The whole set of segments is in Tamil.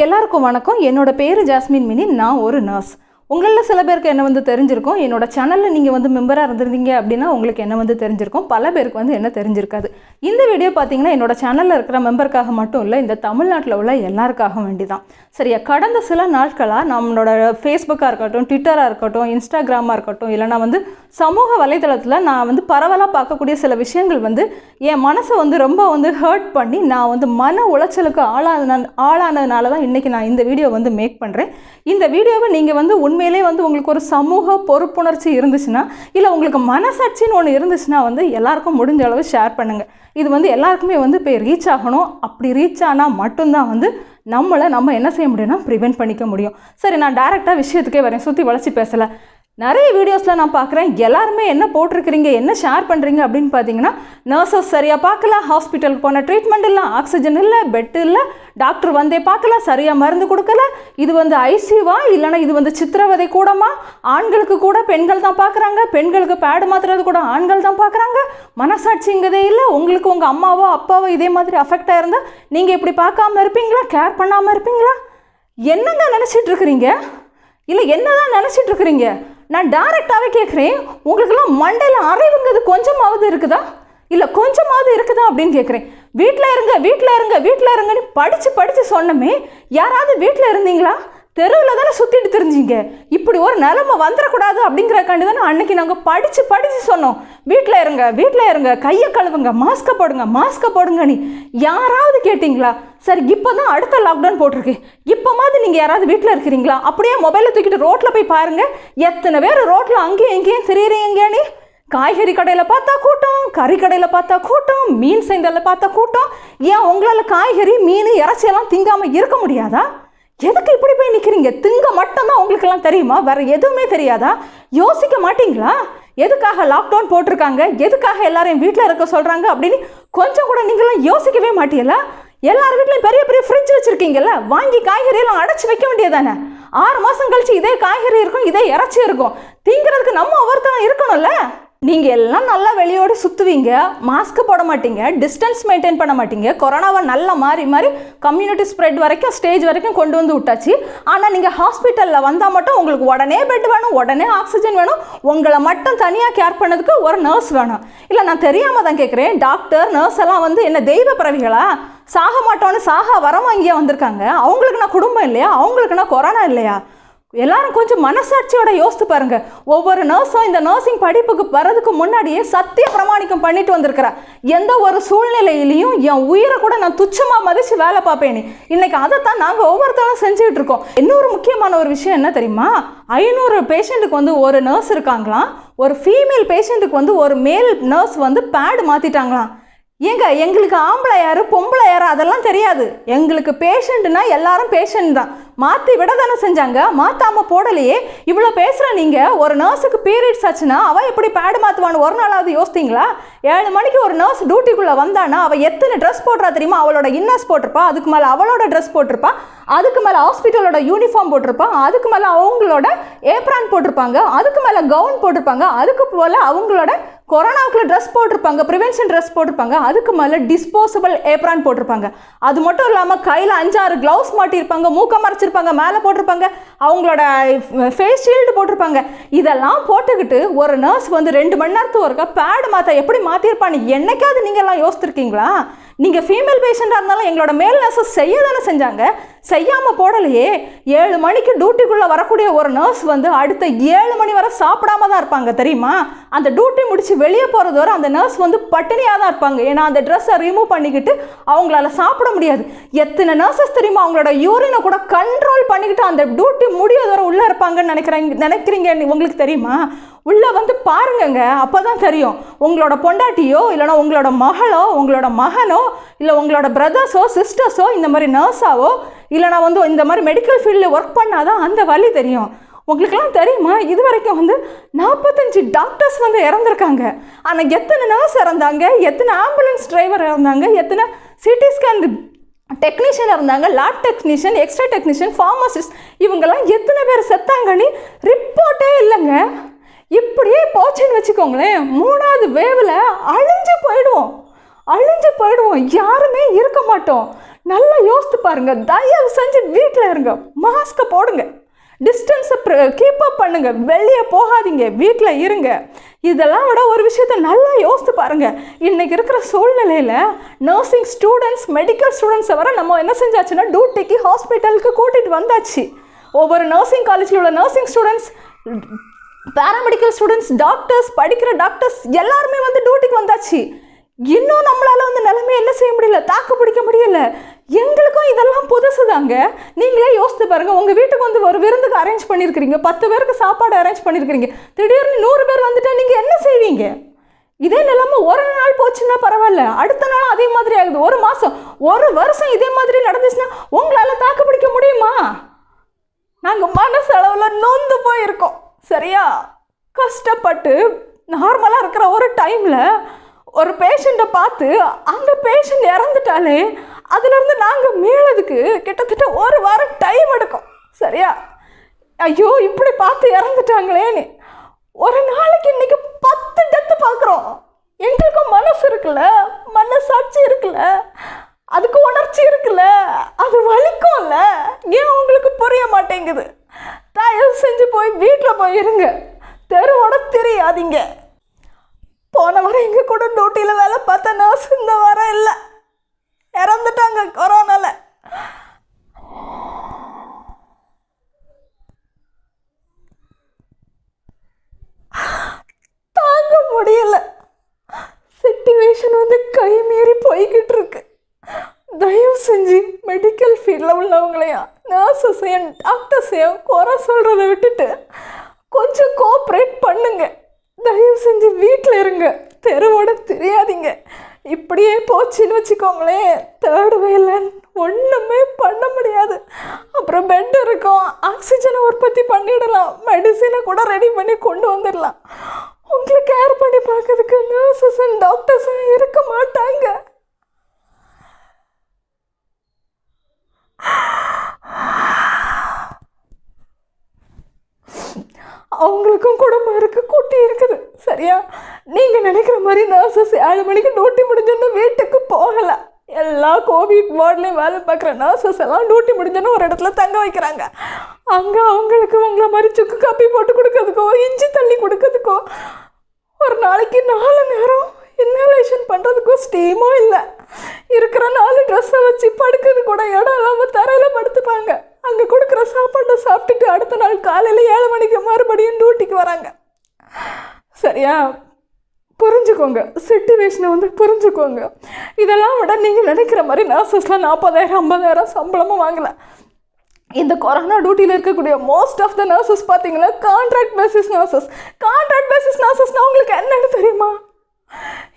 எல்லாருக்கும் வணக்கம். என்னோட பேர் ஜாஸ்மின் மினி. நான் ஒரு நர்ஸ். உங்களில் சில பேருக்கு என்ன தெரிஞ்சிருக்கும். என்னோட சேனலில் நீங்கள் மெம்பராக இருந்திருந்தீங்க அப்படின்னா உங்களுக்கு என்ன தெரிஞ்சிருக்கும். பல பேருக்கு என்ன தெரிஞ்சிருக்காது. இந்த வீடியோ பார்த்தீங்கன்னா என்னோட சேனலில் இருக்கிற மெம்பருக்காக மட்டும் இல்லை, இந்த தமிழ்நாட்டில் உள்ள எல்லாருக்காக வேண்டி தான். சரியா, கடந்த சில நாட்களாக நம்மளோட ஃபேஸ்புக்காக இருக்கட்டும், ட்விட்டராக இருக்கட்டும், இன்ஸ்டாகிராமாக இருக்கட்டும், இல்லைனா சமூக வலைதளத்தில் நான் பரவலாக பார்க்கக்கூடிய சில விஷயங்கள் என் மனசை ரொம்ப ஹர்ட் பண்ணி நான் மன உளைச்சலுக்கு ஆளானதுனால தான் இன்றைக்கி நான் இந்த வீடியோ மேக் பண்ணுறேன். இந்த வீடியோவை நீங்கள் உண்மையிலே உங்களுக்கு ஒரு சமூக பொறுப்புணர்ச்சி இருந்துச்சுன்னா, இல்லை உங்களுக்கு மனசாட்சின்னு ஒன்று இருந்துச்சுன்னா எல்லாருக்கும் முடிஞ்ச அளவு ஷேர் பண்ணுங்கள். இது எல்லாருக்குமே போய் ரீச் ஆகணும். அப்படி ரீச் ஆனால் மட்டும்தான் நம்ம என்ன செய்ய முடியும்னா ப்ரிவென்ட் பண்ணிக்க முடியும். சரி, நான் டைரெக்டாக விஷயத்துக்கே வரேன், சுற்றி வளைச்சி பேசலை. நிறைய வீடியோஸில் நான் பார்க்குறேன், எல்லாருமே என்ன போட்டிருக்கிறீங்க, என்ன ஷேர் பண்ணுறீங்க அப்படின்னு பார்த்தீங்கன்னா, நர்சஸ் சரியாக பார்க்கல, ஹாஸ்பிட்டலுக்கு போன ட்ரீட்மெண்ட் இல்லை, ஆக்சிஜன் இல்லை, பெட் இல்லை, டாக்டர் வந்தே பார்க்கல, சரியாக மருந்து கொடுக்கல, இது ஐசியூவா இல்லைனா இது சித்திரவதை கூடமா, ஆண்களுக்கு கூட பெண்கள் தான் பார்க்குறாங்க, பெண்களுக்கு பேடு மாற்றுறது கூட ஆண்கள் தான் பார்க்குறாங்க, மனசாட்சிங்கிறதே இல்லை. உங்களுக்கு உங்கள் அம்மாவோ அப்பாவோ இதே மாதிரி அஃபெக்ட் ஆயிருந்தால் நீங்கள் இப்படி பார்க்காம இருப்பீங்களா, கேர் பண்ணாமல் இருப்பீங்களா? என்னங்க நினச்சிட்டு இருக்கிறீங்க? இல்லை என்னதான் நினச்சிட்டு இருக்கிறீங்க? நான் டைரெக்டாகவே கேட்குறேன், உங்களுக்கெல்லாம் மண்டையில் அறிவுங்கிறது கொஞ்சமாவது இருக்குதா, இல்லை கொஞ்சமாவது இருக்குதா அப்படின்னு கேட்குறேன். வீட்டில் இருங்க வீட்டில் இருங்க வீட்டில் இருங்கன்னு படித்து சொன்னமே, யாராவது வீட்டில் இருந்தீங்களா? தெருவில் தானே சுற்றிட்டு தெரிஞ்சிங்க. இப்படி ஒரு நிலைமை வந்துடக்கூடாது அப்படிங்கிறக்காண்டி தானே அன்றைக்கி நாங்கள் படித்து சொன்னோம், வீட்டில் இருங்க, கையை கழுவுங்க, மாஸ்க்கை போடுங்க. நீ யாராவது கேட்டிங்களா? சரி, இப்போ தான் அடுத்த லாக்டவுன் போட்டிருக்கு, இப்போ மாதிரி நீங்கள் யாராவது வீட்டில் இருக்கிறீங்களா? அப்படியே மொபைலில் தூக்கிட்டு ரோட்டில் போய் பாருங்கள், எத்தனை பேர் ரோட்டில் அங்கேயும் எங்கேயும் தெரியுறீங்க. நீ காய்கறி கடையில் பார்த்தா கூட்டம், கறி கடையில் பார்த்தா கூட்டம், மீன் சந்தையில் பார்த்தா கூட்டம். ஏன் உங்களால் காய்கறி மீன் இறைச்சியெல்லாம் திங்காமல் இருக்க முடியாதா? எதுக்கு இப்படி போய் நிற்கிறீங்க? திங்க மட்டும்தான் உங்களுக்கெல்லாம் தெரியுமா? வேறு எதுவுமே தெரியாதா? யோசிக்க மாட்டீங்களா? எதுக்காக லாக்டவுன் போட்டிருக்காங்க, எதுக்காக எல்லாரையும் வீட்டில் இருக்க சொல்கிறாங்க அப்படின்னு கொஞ்சம் கூட நீங்களாம் யோசிக்கவே மாட்டீங்களா? எல்லார் வீட்லையும் பெரிய பெரிய ஃப்ரிட்ஜ் வச்சுருக்கீங்கல்ல, வாங்கி காய்கறியெல்லாம் அடைச்சி வைக்க வேண்டியதானே? 6 மாதம் கழிச்சு இதே காய்கறி இருக்கும், இதே இறைச்சி இருக்கும், திங்கிறதுக்கு நம்ம ஒவ்வொருத்தரும் இருக்கணும்ல. நீங்கள் எல்லாம் நல்லா வெளியோடு சுற்றுவீங்க, மாஸ்க்கு போட மாட்டீங்க, டிஸ்டன்ஸ் மெயின்டைன் பண்ண மாட்டீங்க, கொரோனாவை நல்லா மாறி கம்யூனிட்டி ஸ்ப்ரெட் வரைக்கும் ஸ்டேஜ் வரைக்கும் கொண்டு விட்டாச்சு. ஆனால் நீங்கள் ஹாஸ்பிட்டலில் வந்தால் மட்டும் உங்களுக்கு உடனே பெட் வேணும், உடனே ஆக்சிஜன் வேணும், உங்களை மட்டும் தனியாக கேர் பண்ணதுக்கு ஒரு நர்ஸ் வேணும். இல்லை, நான் தெரியாமல் தான் கேட்குறேன், டாக்டர் நர்ஸ் எல்லாம் என்ன தெய்வ பிறவிகளா? சாக மாட்டோன்னு சாக வரமா இங்கே வந்திருக்காங்க. அவங்களுக்கு நான் குடும்பம் இல்லையா? அவங்களுக்கு நான் கொரோனா இல்லையா? எல்லாரும் கொஞ்சம் மனசாட்சியோட யோசித்து பாருங்க. ஒவ்வொரு நர்ஸும் இந்த நர்சிங் படிப்புக்கு வர்றதுக்கு முன்னாடியே சத்திய பிரமாணிக்கம் பண்ணிட்டு வந்திருக்கிறா. எந்த ஒரு சூழ்நிலையிலையும் என் உயிரை கூட நான் துச்சமாக மதித்து வேலை பார்ப்பேன்னு. இன்னைக்கு அதைத்தான் நாங்கள் ஒவ்வொருத்தரும் செஞ்சுக்கிட்டு இருக்கோம். இன்னொரு முக்கியமான ஒரு விஷயம் என்ன தெரியுமா? 500 பேஷண்ட்டுக்கு ஒரு நர்ஸ் இருக்காங்களாம். ஒரு ஃபீமேல் பேஷண்ட்டுக்கு ஒரு மேல் நர்ஸ் பேடு மாற்றிட்டாங்களாம். ஏங்க, எங்களுக்கு ஆம்பளை யார் பொம்பளை யார் அதெல்லாம் தெரியாது. எங்களுக்கு பேஷண்ட்னா எல்லாரும் பேஷண்ட் தான். மாற்றி விட தானே செஞ்சாங்க, மாற்றாமல் போடலையே. இவ்வளோ பேசுகிற நீங்கள், ஒரு நர்ஸுக்கு பீரியட்ஸ் ஆச்சுன்னா அவள் எப்படி பேடு மாற்றுவான்னு ஒரு நாளாவது யோசித்தீங்களா? 7 மணிக்கு ஒரு நர்ஸ் டியூட்டிக்குள்ளே வந்தானா அவள் எத்தனை ட்ரெஸ் போடுறா தெரியுமா? அவளோட இன்னர்ஸ் போட்டிருப்பா, அதுக்கு மேலே அவளோட ட்ரெஸ் போட்டிருப்பா, அதுக்கு மேலே ஹாஸ்பிட்டலோட யூனிஃபார்ம் போட்டிருப்பா, அதுக்கு மேலே அவங்களோட ஏப்ரான் போட்டிருப்பாங்க, அதுக்கு மேலே கவுன் போட்டிருப்பாங்க, அதுக்கு போல் அவங்களோட கொரோனாவுக்குள்ள ட்ரெஸ் போட்டிருப்பாங்க, ப்ரிவென்ஷன் ட்ரெஸ் போட்டிருப்பாங்க, அதுக்கு மேலே டிஸ்போசபிள் ஏப்ரான் போட்டிருப்பாங்க. அது மட்டும் இல்லாமல் கையில் 5-6 க்ளவுஸ் மாட்டியிருப்பாங்க, மூக்க மறைச்சிருப்பாங்க, மேலே போட்டிருப்பாங்க, அவங்களோட ஃபேஸ் ஷீல்டு போட்டிருப்பாங்க. இதெல்லாம் போட்டுக்கிட்டு ஒரு நர்ஸ் 2 மணி நேரத்துக்கு ஒருக்கா பேடு மாற்ற எப்படி மாற்றிருப்பான்னு என்னைக்காவது நீங்கள்லாம் யோசித்திருக்கீங்களா? நீங்கள் ஃபீமேல் பேஷண்ட்டாக இருந்தாலும் எங்களோட மேல் நர்ஸஸ் செய்ய தானே செஞ்சாங்க, செய்யாமல் போடலையே. 7 மணிக்கு டியூட்டிக்குள்ளே வரக்கூடிய ஒரு நர்ஸ் அடுத்த 7 மணி வரை சாப்பிடாம தான் இருப்பாங்க தெரியுமா? அந்த டியூட்டி முடித்து வெளியே போகிறது வரை அந்த நர்ஸ் பட்டினியாக தான் இருப்பாங்க. ஏன்னா அந்த ட்ரெஸ்ஸை ரிமூவ் பண்ணிக்கிட்டு அவங்களால சாப்பிட முடியாது. எத்தனை நர்சஸ் தெரியுமா அவங்களோட யூரினை கூட கண்ட்ரோல் பண்ணிக்கிட்டு அந்த டியூட்டி முடியாத வரை உள்ளே இருப்பாங்கன்னு நினைக்கிறீங்க உங்களுக்கு தெரியுமா? உள்ளே பாருங்கங்க, அப்போ தான் தெரியும். உங்களோட பொண்டாட்டியோ இல்லைனா உங்களோட மகளோ உங்களோட மகனோ இல்லை உங்களோட பிரதர்ஸோ சிஸ்டர்ஸோ இந்த மாதிரி நர்ஸாவோ இல்லைனா இந்த மாதிரி மெடிக்கல் ஃபீல்டில் ஒர்க் பண்ணாதான் அந்த வலி தெரியும். உங்களுக்கெல்லாம் தெரியுமா, இது வரைக்கும் 45 டாக்டர்ஸ் இறந்துருக்காங்க. ஆனால் எத்தனை நர்ஸ் இறந்தாங்க, எத்தனை ஆம்புலன்ஸ் டிரைவர் இறந்தாங்க, எத்தனை சிடி ஸ்கேன் டெக்னீஷியன் இருந்தாங்க, lab technician, X-ray technician, pharmacist, இவங்கெல்லாம் எத்தனை பேர் செத்தாங்கன்னு ரிப்போர்ட்டே இல்லைங்க. இப்படியே போச்சுன்னு வச்சுக்கோங்களேன், 3வது வேவில் அழிஞ்சு போயிடுவோம், யாருமே இருக்க மாட்டோம். நல்லா யோசித்து பாருங்கள். தயவு செஞ்சு வீட்டில் இருங்க, மாஸ்கை போடுங்க, டிஸ்டன்ஸை கீப் அப் பண்ணுங்க, வெளியே போகாதீங்க, வீட்டில் இருங்க. இதெல்லாம் விட ஒரு விஷயத்த நல்லா யோசித்து பாருங்கள். இன்றைக்கி இருக்கிற சூழ்நிலையில் நர்சிங் ஸ்டூடெண்ட்ஸ், மெடிக்கல் ஸ்டூடெண்ட்ஸை வர நம்ம என்ன செஞ்சாச்சுன்னா டியூட்டிக்கு ஹாஸ்பிட்டலுக்கு கூட்டிகிட்டு வந்தாச்சு. ஒவ்வொரு நர்சிங் காலேஜில் உள்ள nursing students, paramedical students, doctors, படிக்கிற டாக்டர்ஸ் எல்லாருமே வந்து டியூட்டிக்கு வந்தாச்சு. இன்னும் நம்மளால் வந்து நிலைமை என்ன செய்ய முடியல, தாக்கு பிடிக்க முடியல. எங்களுக்கும் இதெல்லாம் புதுசு தாங்க. நீங்களே யோசித்து பாருங்கள். உங்கள் வீட்டுக்கு வந்து ஒரு விருந்துக்கு அரேஞ்ச் பண்ணியிருக்கிறீங்க, 10 பேருக்கு சாப்பாடு அரேஞ்ச் பண்ணியிருக்கிறீங்க, திடீர்னு 100 பேர் வந்துட்டா நீங்கள் என்ன செய்வீங்க? இதே நிலைமை ஒரு நாள் போச்சுன்னா பரவாயில்ல, அடுத்த நாள் அதே மாதிரி ஆகுது. ஒரு மாதம், ஒரு வருஷம் இதே மாதிரி நடந்துச்சுன்னா உங்களால் தாக்கு பிடிக்க முடியுமா? நாங்கள் மனசளவில் நொந்து போயிருக்கோம். சரியா? கஷ்டப்பட்டு நார்மலாக இருக்கிற ஒரு டைமில் ஒரு பேஷண்ட்டை பார்த்து அந்த பேஷண்ட் இறந்துட்டாலே அதுலேருந்து நாங்கள் மீளதுக்கு கிட்டத்தட்ட ஒரு வாரம் டைம் எடுக்கும். சரியா? ஐயோ இப்படி பார்த்து இறந்துட்டாங்களேன்னு ஒரு நாளைக்கு இன்றைக்கி 10 டெத்து பார்க்குறோம். எங்களுக்கும் மனசு இருக்குல்ல, மனசாட்சி இருக்குல்ல, அதுக்கு உணர்ச்சி இருக்குல்ல, அது வலிக்கும்ல. ஏன் உங்களுக்கு புரிய மாட்டேங்குது? தயவு செஞ்சு போய் வீட்டில் போய் இருங்க, தெருவோட தெரியாதீங்க. போன வாரம் எங்கள் கூட டியூட்டியில் வேலை பார்த்த நர்ஸ் இந்த வாரம் இல்லை, இறந்துட்டாங்க கொரோனால. தாங்க முடியல, சிச்சுவேஷன் வந்து கை மீறி போய்கிட்டு இருக்கு. தயவு செஞ்சு மெடிக்கல் ஃபீல்டில் உள்ளவங்களையும் நர்ஸஸையும் டாக்டர்ஸையும் குறை சொல்கிறத விட்டுட்டு கொஞ்சம் கோஆப்ரேட் பண்ணுங்க. தயவு செஞ்சு வீட்டில் இருங்க, தெருவோட தெரியாதீங்க. இப்படியே போச்சுன்னு வச்சுக்கோங்களேன், 3rd வேவ்ல ஒன்றுமே பண்ண முடியாது. அப்புறம் பெட் இருக்கும், ஆக்சிஜனை உற்பத்தி பண்ணிடலாம், மெடிசனை கூட ரெடி பண்ணி கொண்டு வந்துடலாம். உங்களை கேர் பண்ணி பார்க்கறதுக்கு நர்ஸஸ் அண்ட் டாக்டர்ஸும் இருக்க மாட்டாங்க. அவங்களுக்கும் குடும்பம் இருக்குது, குட்டி இருக்குது. சரியா? நீங்கள் நினைக்கிற மாதிரி நர்சஸ் 7 மணிக்கு டியூட்டி முடிஞ்சோன்னு வீட்டுக்கு போகலை. எல்லா கோவிட் வார்ட்லேயும் வேலை பார்க்குற நர்சஸ் எல்லாம் டியூட்டி முடிஞ்சோன்னு ஒரு இடத்துல தங்க வைக்கிறாங்க. அங்கே அவங்களுக்கு உங்களை மாதிரி சுக்கு காப்பி போட்டு கொடுக்கறதுக்கோ, இஞ்சி தண்ணி கொடுக்கறதுக்கோ, ஒரு நாளைக்கு 4 நேரம் இன்ஹலேஷன் பண்ணுறதுக்கோ ஸ்டீமும் இல்லை. இருக்கிற 4 ட்ரெஸ்ஸை வச்சு படுக்கிறது கூட இடம் இல்லாமல் தரையில் படுத்துப்பாங்க. அங்கே கொடுக்குற சாப்பாட்டை சாப்பிட்டுட்டு அடுத்த நாள் காலையில் 7 மணிக்கு மறுபடியும் டியூட்டிக்கு வராங்க. சரியா? புரிஞ்சுக்கோங்க, சிச்சுவேஷனை வந்து புரிஞ்சுக்கோங்க. இதெல்லாம் விட நீங்கள் நினைக்கிற மாதிரி நர்சஸ்லாம் 40,000 50,000 சம்பளமும் வாங்கலை. இந்த கொரோனா டியூட்டியில் இருக்கக்கூடிய மோஸ்ட் ஆஃப் த நர்சஸ் பார்த்தீங்கன்னா contract basis nurses. Contract basis நர்சஸ்னால் உங்களுக்கு என்னென்னு தெரியுமா?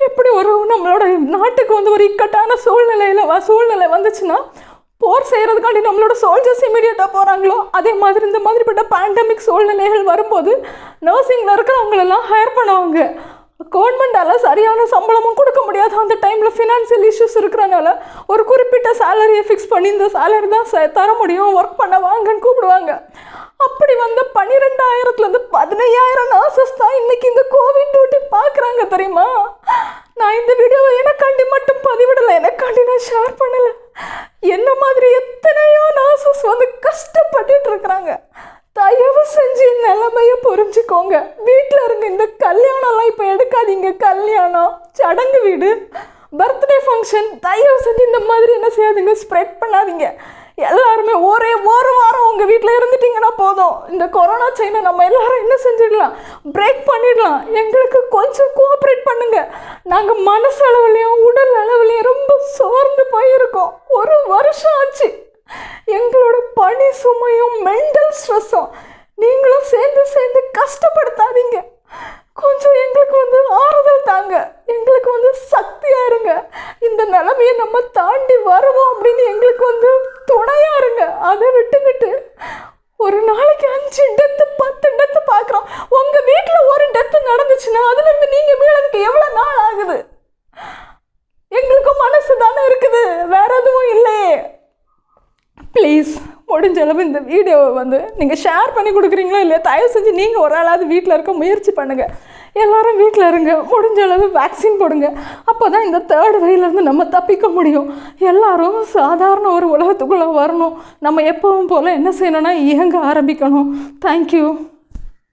எப்படி ஒரு நம்மளோட நாட்டுக்கு வந்து ஒரு இக்கட்டான சூழ்நிலை வந்துச்சுன்னா போர் செய்கிறதுக்காண்டி நம்மளோட சோல்ஜர்ஸ் இமீடியட்டாக போகிறாங்களோ, அதே மாதிரி இந்த மாதிரிப்பட்ட பேண்டமிக் சூழ்நிலைகள் வரும்போது நர்சிங்கில் இருக்கிறவங்களெல்லாம் ஹையர் பண்ணுவாங்க. கவர்மெண்டால் சரியான சம்பளமும் கொடுக்க முடியாது. அந்த டைமில் ஃபினான்சியல் இஷ்யூஸ் இருக்கிறனால ஒரு குறிப்பிட்ட சேலரியை ஃபிக்ஸ் பண்ணி இந்த சேலரி தான் தர முடியும், ஒர்க் பண்ண வாங்கன்னு கூப்பிடுவாங்க. அப்படி வந்து 12,000லேருந்து 15,000 நர்சஸ் தான் இன்றைக்கி இந்த கோவிட் டியூட்டி பார்க்குறாங்க. தெரியுமா? நான் இந்த வீடியோவை எனக்காண்டி மட்டும் பதிவிடலை, எனக்காண்டி நான் ஷேர் பண்ணலை. என்ன மாதிரி எத்தனையோ நர்சஸ் வந்து கஷ்டப்பட்டுட்டு இருக்கிறாங்க. தயவு செஞ்சு நிலைமையை புரிஞ்சுக்கோங்க, வீட்டில் இருங்க. இந்த கல்யாணம்லாம் இப்போ எடுக்காதீங்க. கல்யாணம், சடங்கு வீடு, பர்த்டே ஃபங்க்ஷன் தயவு செஞ்சு இந்த மாதிரி என்ன செய்யாதீங்க, ஸ்ப்ரெட் பண்ணாதீங்க. எல்லாருமே ஒரு வாரம் உங்கள் வீட்டில் இருந்துட்டிங்கன்னா போதும். இந்த கொரோனா செயினை நம்ம எல்லாரும் என்ன செஞ்சிடலாம், பிரேக் பண்ணிடலாம். எங்களுக்கு கொஞ்சம் கோஆப்ரேட் பண்ணுங்க. நாங்கள் மனசளவுலையும் உடல் அளவுலையும் ரொம்ப சோர்ந்து போயிருக்கோம். 1 வருஷம் ஆச்சு. எங்களோட பணி சுமையும் மென்டல் ஸ்ட்ரெஸ்ஸும் நீங்களும் சேர்ந்து கஷ்டப்படுத்தாதீங்க. கொஞ்சம் எங்களுக்கு வந்து ஆறுதல் தாங்க, எங்களுக்கு வந்து சக்தியாக இருங்க. இந்த நிலைமையை நம்ம தாண்டி வருவோம் அப்படின்னு எங்களுக்கு வந்து துணையாக இருங்க. அதை விட்டுக்கிட்டு ஒரு நாளைக்கு 5 டெத்து 10 டெத்து பார்க்குறோம். உங்கள் வீட்டில் ஒரு டெத்து நடந்துச்சுன்னா அதுலேருந்து நீங்கள் மீளதுக்கு எவ்வளோ நாள் ஆகுது? எங்களுக்கும் மனசு தானே இருக்குது, வேற எதுவும் இல்லையே. ப்ளீஸ் முடிஞ்ச அளவு இந்த வீடியோவை வந்து நீங்கள் ஷேர் பண்ணி கொடுக்குறீங்களோ இல்லையா, தயவு செஞ்சு நீங்கள் ஒரு ஆளாவது வீட்டில் இருக்க முயற்சி பண்ணுங்கள். எல்லாரும் வீட்டில் இருங்க, முடிஞ்ச அளவு வேக்சின் போடுங்க. அப்போ தான் இந்த 3rd வேவ்லேருந்து நம்ம தப்பிக்க முடியும். எல்லாரும் சாதாரண ஒரு உலகத்துக்குள்ளே வரணும். நம்ம எப்பவும் போல் என்ன செய்யணும்னா இயங்க ஆரம்பிக்கணும். தேங்க்யூ.